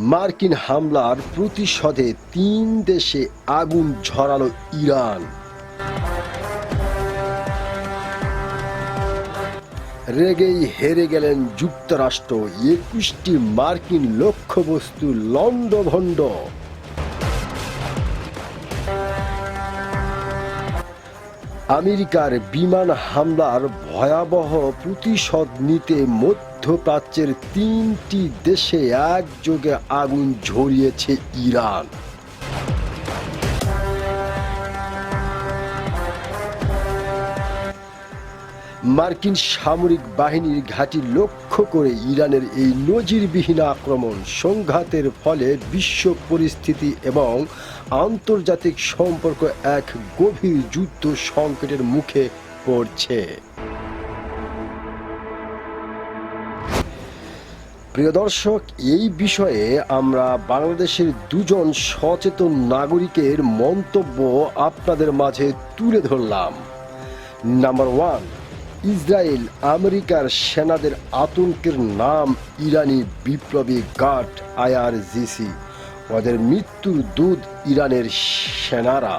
মার্কিন হামলার প্রতিশোধে ৩ দেশে আগুন ঝরালো ইরান। রেগেই হেরে গেলেন যুক্তরাষ্ট্র, ২১টি মার্কিন লক্ষ্যবস্তু লণ্ডভণ্ড। আমেরিকার বিমান হামলার ভয়াবহ প্রতিশোধ নিতে মধ্যপ্রাচ্যের ৩টি দেশে একযোগে আগুন ঝরিয়েছে ইরান। মার্কিন সামরিক বাহিনীর ঘাঁটি লক্ষ্য করে ইরানের এই নজিরবিহীন আক্রমণ সংঘাতের ফলে বিশ্ব পরিস্থিতি এবং আন্তর্জাতিক সম্পর্ক এক গভীর যুদ্ধ সংকটের মুখে পড়ছে। প্রিয় দর্শক, এই বিষয়ে আমরা বাংলাদেশের দুজন সচেতন নাগরিকের মন্তব্য আপনাদের মাঝে তুলে ধরলাম। নাম্বার 1, ইসরায়েল আমেরিকার সেনাদের আতঙ্কের নাম ইরানি বিপ্লবী গার্ড IRGC, ওদের মৃত্যুর দূত ইরানের সেনারা।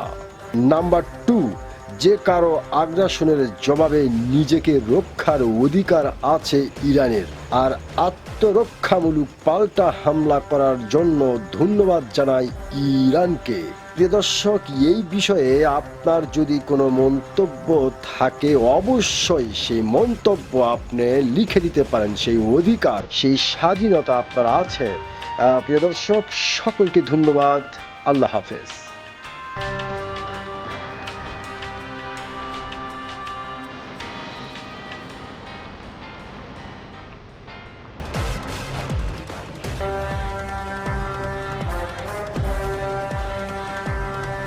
নাম্বার 2, যে কারো আগ্রাসনের জবাবে নিজেকে রক্ষার অধিকার আছে ইরানের, আর আত্মরক্ষামূলক পাল্টা হামলা করার জন্য ধন্যবাদ জানাই ইরানকে। প্রিয় দর্শক, এই বিষয়ে আপনার যদি কোনো মন্তব্য থাকে অবশ্যই সেই মন্তব্য আপনি লিখে দিতে পারেন। সেই অধিকার, সেই স্বাধীনতা আপনার আছে। প্রিয় দর্শক, সকলকে ধন্যবাদ। আল্লাহ হাফেজ।